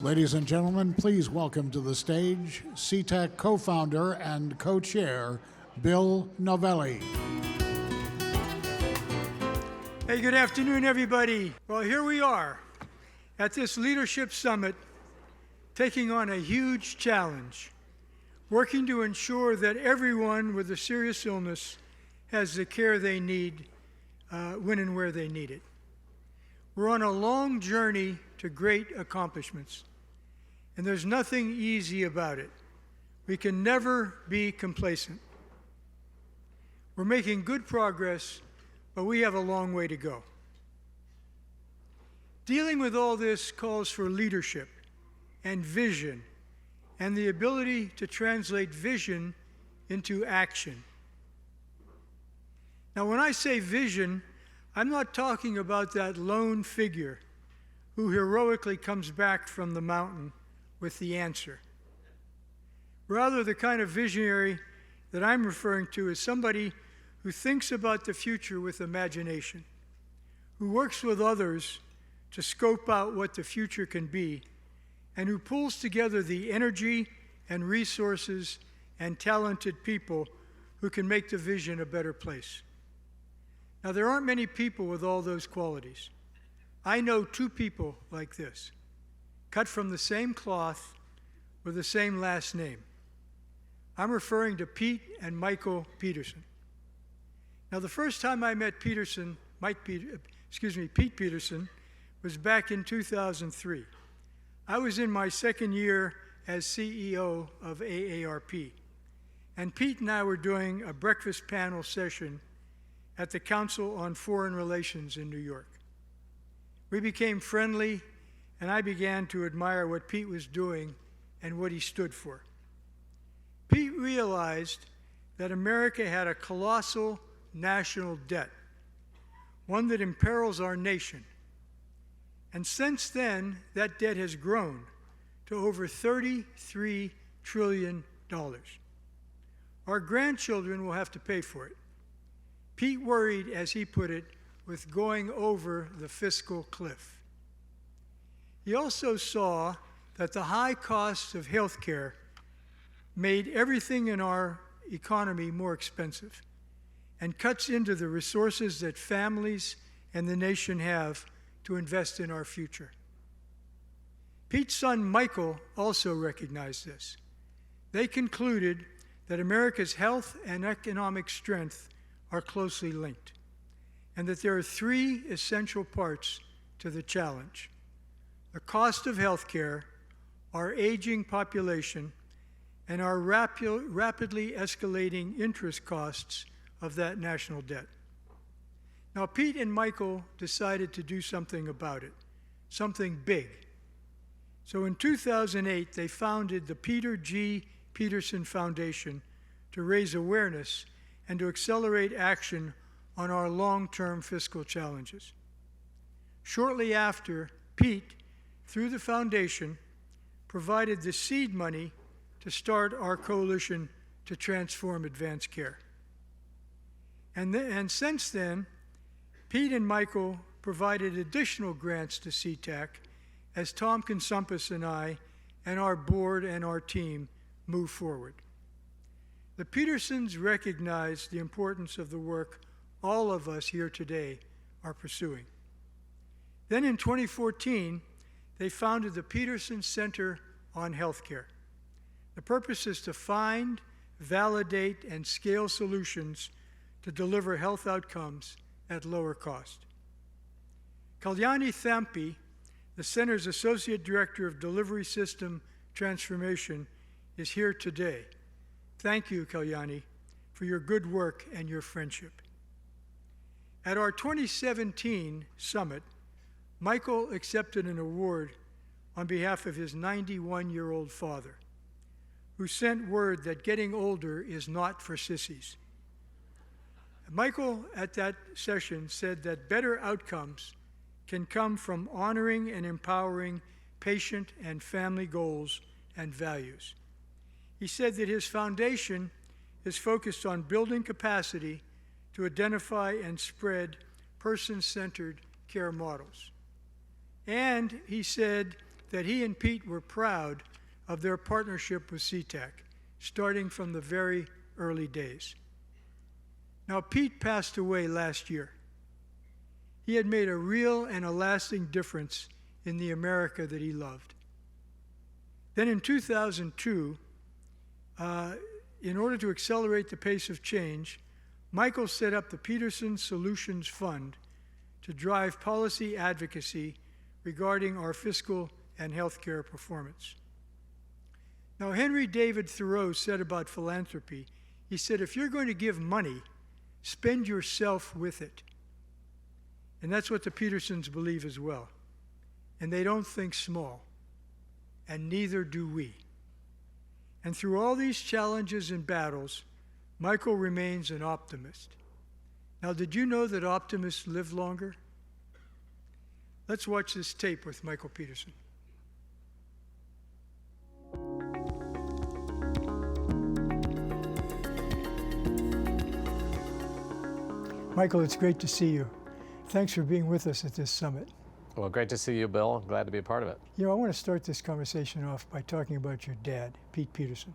Ladies and gentlemen, please welcome to the stage C-TAC co-founder and co-chair, Bill Novelli. Hey, good afternoon, everybody. Well, here we are at this leadership summit, taking on a huge challenge, working to ensure that everyone with a serious illness has the care they need when and where they need it. We're on a long journey to great accomplishments, and there's nothing easy about it. We can never be complacent. We're making good progress, but we have a long way to go. Dealing with all this calls for leadership and vision, and the ability to translate vision into action. Now, when I say vision, I'm not talking about that lone figure who heroically comes back from the mountain with the answer. Rather, the kind of visionary that I'm referring to is somebody who thinks about the future with imagination, who works with others to scope out what the future can be, and who pulls together the energy and resources and talented people who can make the vision a better place. Now, there aren't many people with all those qualities. I know two people like this, cut from the same cloth with the same last name. I'm referring to Pete and Michael Peterson. Now, the first time I met Pete Peterson was back in 2003. I was in my second year as CEO of AARP, and Pete and I were doing a breakfast panel session at the Council on Foreign Relations in New York. We became friendly, and I began to admire what Pete was doing and what he stood for. Pete realized that America had a colossal national debt, one that imperils our nation. And since then, that debt has grown to over $33 trillion. Our grandchildren will have to pay for it. Pete worried, as he put it, with going over the fiscal cliff. He also saw that the high costs of health care made everything in our economy more expensive and cuts into the resources that families and the nation have to invest in our future. Pete's son, Michael, also recognized this. They concluded that America's health and economic strength are closely linked, and that there are three essential parts to the challenge: the cost of health care, our aging population, and our rapidly escalating interest costs of that national debt. Now, Pete and Michael decided to do something about it, something big. So in 2008, they founded the Peter G. Peterson Foundation to raise awareness and to accelerate action on our long-term fiscal challenges. Shortly after, Pete, through the foundation, provided the seed money to start our coalition to transform advanced care. And since then, Pete and Michael provided additional grants to C-TAC as Tom Consumpus and I and our board and our team move forward. The Petersons recognize the importance of the work all of us here today are pursuing. Then in 2014, they founded the Peterson Center on Healthcare. The purpose is to find, validate, and scale solutions to deliver health outcomes at lower cost. Kalyani Thampi, the center's Associate Director of Delivery System Transformation, is here today. Thank you, Kalyani, for your good work and your friendship. At our 2017 summit, Michael accepted an award on behalf of his 91-year-old father, who sent word that getting older is not for sissies. Michael, at that session, said that better outcomes can come from honoring and empowering patient and family goals and values. He said that his foundation is focused on building capacity to identify and spread person-centered care models. And he said that he and Pete were proud of their partnership with C-TAC, starting from the very early days. Now, Pete passed away last year. He had made a real and a lasting difference in the America that he loved. Then in 2002, in order to accelerate the pace of change, Michael set up the Peterson Solutions Fund to drive policy advocacy regarding our fiscal and healthcare performance. Now, Henry David Thoreau said about philanthropy, he said, if you're going to give money, spend yourself with it. And that's what the Petersons believe as well. And they don't think small, and neither do we. And through all these challenges and battles, Michael remains an optimist. Now, did you know that optimists live longer? Let's watch this tape with Michael Peterson. Michael, it's great to see you. Thanks for being with us at this summit. Well, great to see you, Bill. Glad to be a part of it. You know, I want to start this conversation off by talking about your dad, Pete Peterson.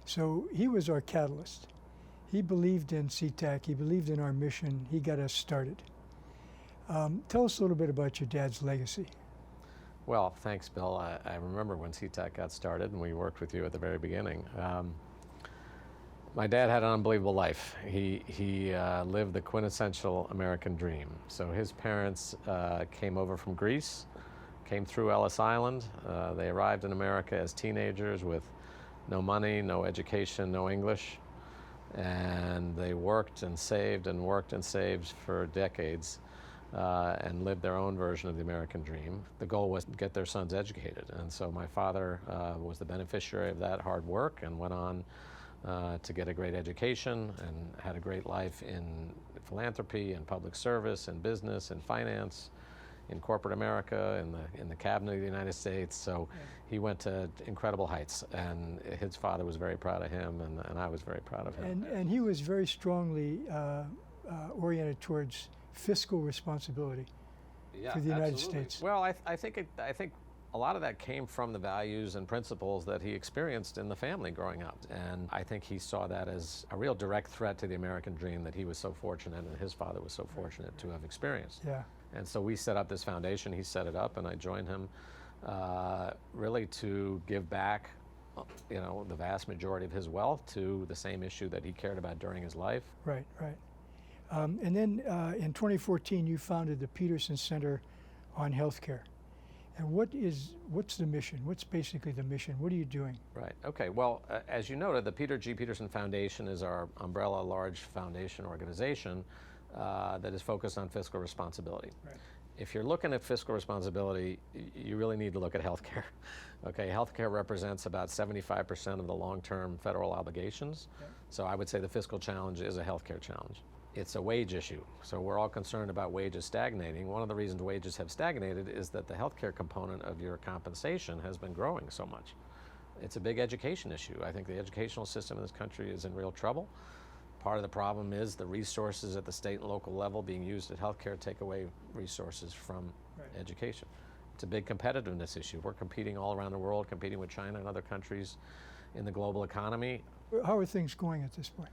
So he was our catalyst. He believed in C-TAC. He believed in our mission. He got us started. Tell us a little bit about your dad's legacy. Well, thanks, Bill. I remember when C-TAC got started, and we worked with you at the very beginning. My dad had an unbelievable life. He lived the quintessential American dream. So his parents came over from Greece, came through Ellis Island. They arrived in America as teenagers with no money, no education, no English. And they worked and saved for decades and lived their own version of the American dream. The goal was to get their sons educated. And so my father was the beneficiary of that hard work and went on to get a great education and had a great life in philanthropy and public service and business and finance in corporate America, in the cabinet of the United States. So he went to incredible heights, and his father was very proud of him, and I was very proud of him. And he was very strongly oriented towards fiscal responsibility for the United States. Well, I think a lot of that came from the values and principles that he experienced in the family growing up. And I think he saw that as a real direct threat to the American dream that he was so fortunate and his father was so fortunate to have experienced. Yeah. And so we set up this foundation. He set it up, and I joined him really to give back, the vast majority of his wealth to the same issue that he cared about during his life. Right, right. And then in 2014, you founded the Peterson Center on Healthcare. And what's the mission? What's basically the mission? What are you doing? Right. Okay. Well, as you noted, the Peter G. Peterson Foundation is our umbrella large foundation organization that is focused on fiscal responsibility. Right. If you're looking at fiscal responsibility, you really need to look at healthcare. Okay, healthcare represents about 75% of the long-term federal obligations. Okay. So I would say the fiscal challenge is a healthcare challenge. It's a wage issue. So we're all concerned about wages stagnating. One of the reasons wages have stagnated is that the healthcare component of your compensation has been growing so much. It's a big education issue. I think the educational system in this country is in real trouble. Part of the problem is the resources at the state and local level being used at healthcare take away resources from education. It's a big competitiveness issue. We're competing all around the world, competing with China and other countries in the global economy. How are things going at this point?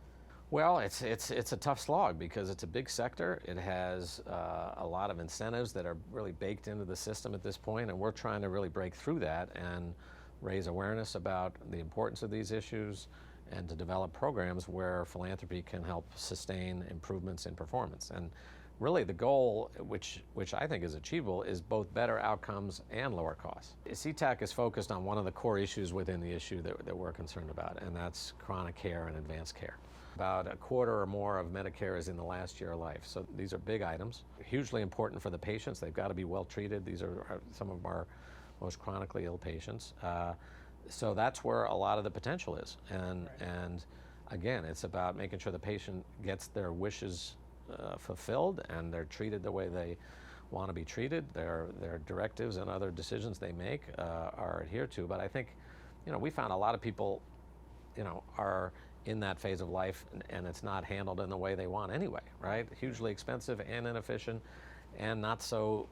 Well, it's a tough slog because it's a big sector. It has a lot of incentives that are really baked into the system at this point, and we're trying to really break through that and raise awareness about the importance of these issues and to develop programs where philanthropy can help sustain improvements in performance. And really the goal, which I think is achievable, is both better outcomes and lower costs. C-TAC is focused on one of the core issues within the issue that we're concerned about, and that's chronic care and advanced care. About a quarter or more of Medicare is in the last year of life. So these are big items, hugely important for the patients. They've got to be well treated. These are some of our most chronically ill patients. So that's where a lot of the potential is. And again, it's about making sure the patient gets their wishes fulfilled and they're treated the way they want to be treated. Their directives and other decisions they make are adhered to. But I think, we found a lot of people, are in that phase of life and it's not handled in the way they want anyway, right? Hugely expensive and inefficient and not so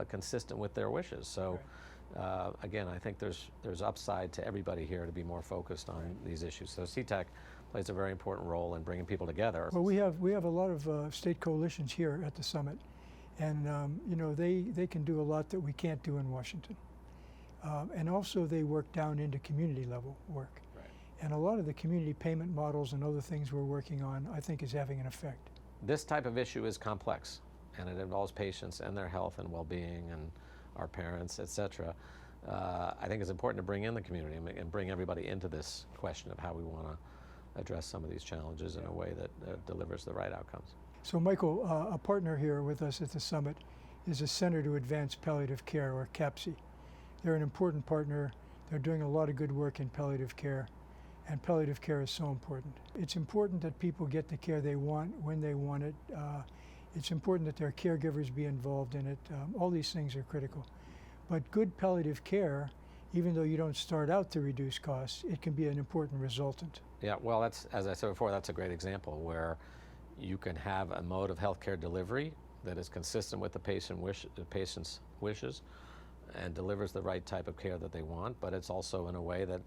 consistent with their wishes. So again, I think there's upside to everybody here to be more focused on these issues. So C-TAC plays a very important role in bringing people together. Well, we have a lot of state coalitions here at the summit, and you know, they can do a lot that we can't do in Washington. And also they work down into community level work. Right. And a lot of the community payment models and other things we're working on, I think, is having an effect. This type of issue is complex, and it involves patients and their health and well-being and our parents, etc. I think it's important to bring in the community and bring everybody into this question of how we want to address some of these challenges in a way that delivers the right outcomes. So Michael, a partner here with us at the summit is the Center to Advance Palliative Care, or CAPC. They're an important partner. They're doing a lot of good work in palliative care, and palliative care is so important. It's important that people get the care they want when they want it. It's important that their caregivers be involved in it. All these things are critical. But good palliative care, even though you don't start out to reduce costs, it can be an important resultant. Yeah, well, that's, as I said before, that's a great example where you can have a mode of healthcare delivery that is consistent with the patient's wishes and delivers the right type of care that they want, but it's also in a way that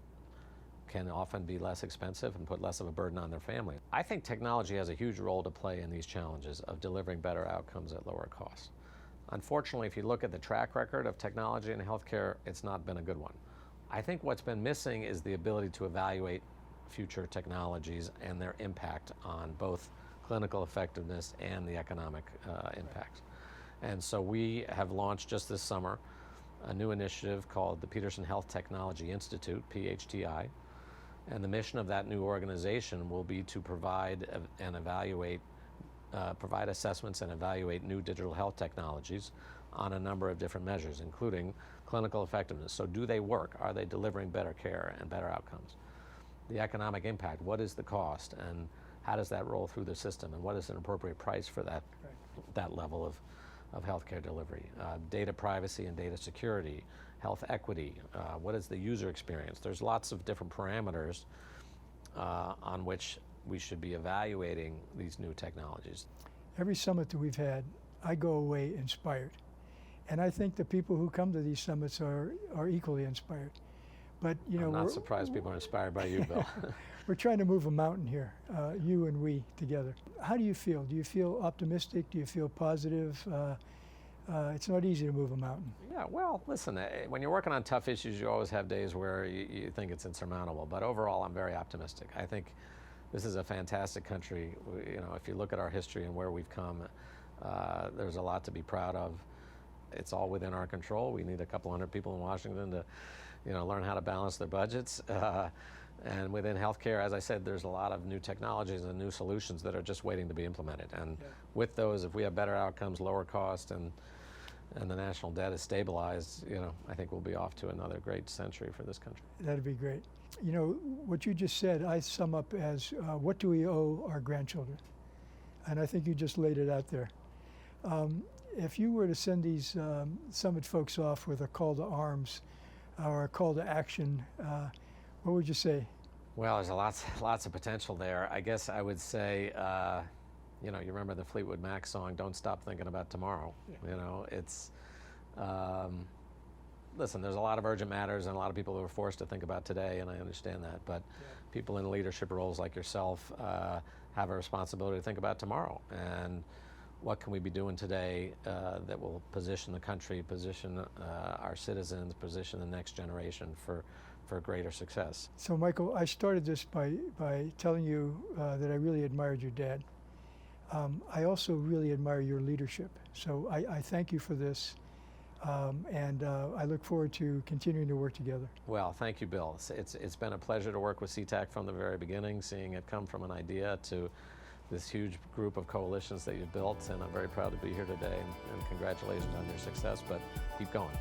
can often be less expensive and put less of a burden on their family. I think technology has a huge role to play in these challenges of delivering better outcomes at lower costs. Unfortunately, if you look at the track record of technology in healthcare, it's not been a good one. I think what's been missing is the ability to evaluate future technologies and their impact on both clinical effectiveness and the economic impact. And so we have launched just this summer a new initiative called the Peterson Health Technology Institute, PHTI. And the mission of that new organization will be to provide and evaluate, provide assessments and evaluate new digital health technologies on a number of different measures, including clinical effectiveness. So do they work? Are they delivering better care and better outcomes? The economic impact, what is the cost? And how does that roll through the system? And what is an appropriate price for that, that level of healthcare delivery? Data privacy and data security, health equity, what is the user experience? There's lots of different parameters on which we should be evaluating these new technologies. Every summit that we've had, I go away inspired. And I think the people who come to these summits are equally inspired. But you know, I'm not surprised people are inspired by you, Bill. We're trying to move a mountain here, you and we together. How do you feel? Do you feel optimistic? Do you feel positive? It's not easy to move a mountain. Yeah, well, listen, when you're working on tough issues, you always have days where you think it's insurmountable. But overall, I'm very optimistic. I think this is a fantastic country. You know, if you look at our history and where we've come, there's a lot to be proud of. It's all within our control. We need a couple hundred people in Washington to, you know, learn how to balance their budgets. And within healthcare, as I said, there's a lot of new technologies and new solutions that are just waiting to be implemented. And with those, if we have better outcomes, lower cost, and the national debt is stabilized, you know, I think we'll be off to another great century for this country. That'd be great. You know, what you just said, I sum up as what do we owe our grandchildren? And I think you just laid it out there. If you were to send these summit folks off with a call to arms or a call to action, what would you say? Well, there's lots of potential there. I guess I would say, you know, you remember the Fleetwood Mac song, "Don't Stop Thinking About Tomorrow." Yeah. You know, it's, listen, there's a lot of urgent matters and a lot of people who are forced to think about today, and I understand that, but people in leadership roles like yourself have a responsibility to think about tomorrow. And what can we be doing today that will position the country, position our citizens, position the next generation for greater success. So Michael, I started this by telling you that I really admired your dad. I also really admire your leadership. So I thank you for this, and I look forward to continuing to work together. Well, thank you, Bill. It's been a pleasure to work with C-TAC from the very beginning, seeing it come from an idea to this huge group of coalitions that you've built, and I'm very proud to be here today, and congratulations on your success, but keep going.